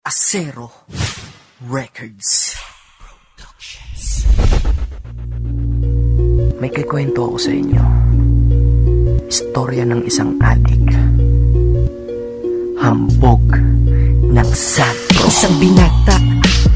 Acero Records. May kikwento ako sa inyo. Istorya ng isang adik. Hambog ng Sagro. Isang binata,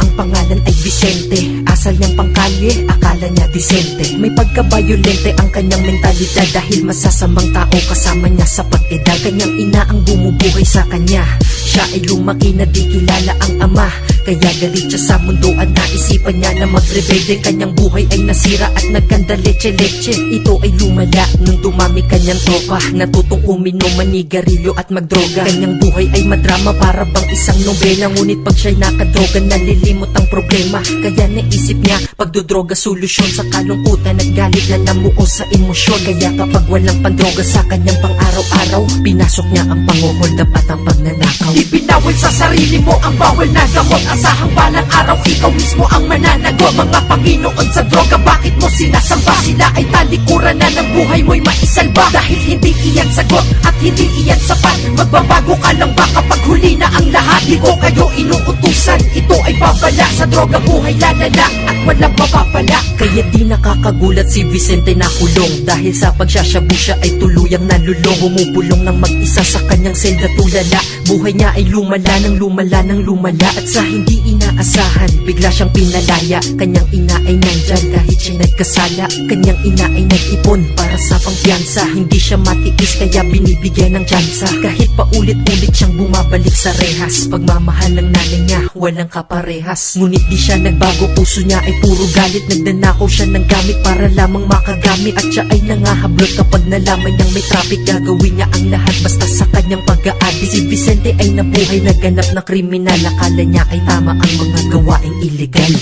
ang pangalan ay Vicente. Asal niyang pangkalye, akala niya disente. May pagka-violente ang kanyang mentalidad, dahil masasamang tao kasama niya sa pag-edad. Kanyang ina ang bumubuhay sa kanya. Siya ay lumaki na di kilala ang ama, kaya galit siya sa mundo at naisipan niya na magrebelde. Kanyang buhay ay nasira at nagkanda leche-leche. Ito ay lumala nung dumami kanyang tropa, natutong uminom, manigarilyo at magdroga. Kanyang buhay ay madrama, para bang isang nobela. Ngunit pag siya'y nakadroga, nalilimot ang problema. Kaya naisip niya, pagdodroga solusyon sa kalungkutan at galit na namuo sa emosyon. Kaya kapag walang pandroga sa kanyang pang-araw-araw, pinasok niya ang panguhold at ang pagnanakaw. Di binawal sa sarili mo ang bawal na gamot. Asahang balang araw ikaw mismo ang mananagot. Mga Panginoon sa droga, bakit mo sinasamba? Sila ay talikuran na ng buhay mo'y maisalba. Dahil hindi iyan sagot at hindi iyan sapat. Magbabago ka lang ba kapag huli na ang lahat? Di ko kayo inuutusan, ito ay babala. Sa droga buhay lalala at walang mapapala. Kaya di nakakagulat si Vicente na kulong, dahil sa pagsasyabu siya ay tuluyang nalulong. Bumubulong ng mag-isa sa kanyang selda tulala. Buhay niya ay lumala ng lumala ng lumala, at sa hindi inaasahan bigla siyang pinalaya. Kanyang ina ay nandyan kahit siya nagkasala. Kanyang ina ay nag-ipon para sa pangpiyansa. Hindi siya matiis kaya binibigyan ng tsansa. Kahit paulit-ulit siyang bumabalik sa rehas, pagmamahal ng nanay niya walang kaparehas. Ngunit di siya nagbago, puso niya ay puro galit. Nagnanakaw siya ng gamit para lamang makagamit, at siya ay nangahablot kapag nalaman niyang may traffic. Gagawin niya ang lahat basta sa kanyang pag-aadik. Si Vicente ay nabuhay, naganap na kriminal. Akala niya ay tama ang mga gawaing illegal.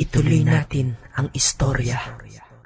Ituloy natin ang istorya.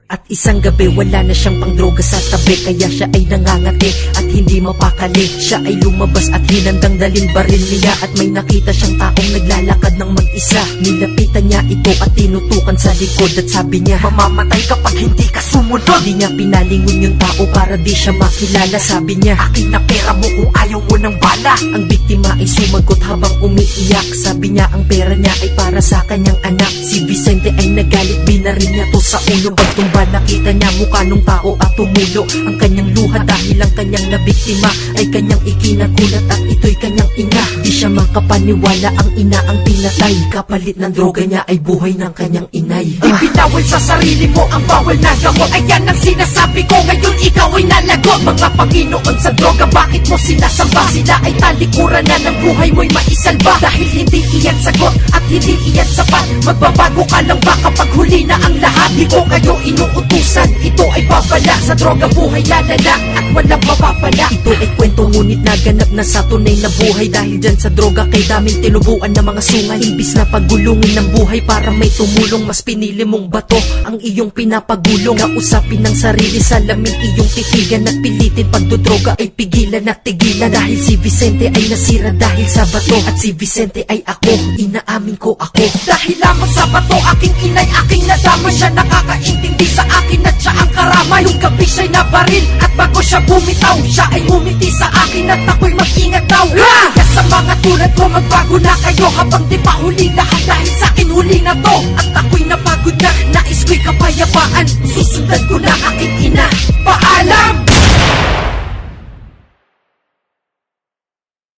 At isang gabi wala na siyang pangdroga sa tabi, kaya siya ay nangangati at hindi mapakali. Siya ay lumabas at hinandang dalin baril niya, at may nakita siyang taong naglalakad ng mag-isa. Nilapitan niya ito at tinutukan sa likod, at sabi niya, mamamatay kapag hindi ka sumunod. Di niya pinalingon yung tao para di siya makilala. Sabi niya, akin na pera mo kung ayaw mo ng bala. ang biktima ay sumagot habang umiiyak. Sabi niya ang pera niya ay para sa kanyang anak. Si Vicente ay nagalit, binaril niya to sa ulo. Pagtumba nakita niya mukha nung tao at tumulo ang kanyang luha, dahil ang kanyang nabiktima ay kanyang ikinagulat, at ito'y kanyang ina. Di siya makapaniwala, ang ina ang pinatay. Kapalit ng droga niya ay buhay ng kanyang inay. Di binawal sa sarili mo ang bawal na gamot. Ayan ang sinasabi ko, ngayon ikaw ay nalagot. Mga Panginoon sa droga, bakit mo sinasamba? Sila ay talikuran na ng buhay mo'y maisalba. Dahil hindi iyan sagot at hindi iyan sapat. Magbabago ka lang ba kapag huli na ang lahat? Di ko kayo inuutusan, ito ay babala. Sa droga buhay lalala at walang mapapala. Ito ay kwento ngunit naganap na sa tunay na buhay, dahil dyan sa droga kay daming tinubuan na mga sungay. Imbis na pagulungin ng buhay para may tumulong, mas pinili mong bato ang iyong pinapagulong. Kausapin ng sarili, salamin iyong titigan, at pilitin pagdodroga ay pigilan at tigilan. Dahil si Vicente ay nasira dahil sa bato, at si Vicente ay ako, inaamin ko ako. Dahil lamang sa bato, aking inay, aking nadama. Siya nakakaintindi sa akin at siya ang karamay. Yung gabi siya'y nabaril at bago siya bumitaw, siya ay umiti sa akin at ako'y mag-ingat daw. Kaya sa mga tulad ko, magbago na kayo habang di pa huli lahat. Dahil sa akin huli na to at ako'y napagod na. Nais ko'y kapayapaan, susundan ko na aking ina. Paalam!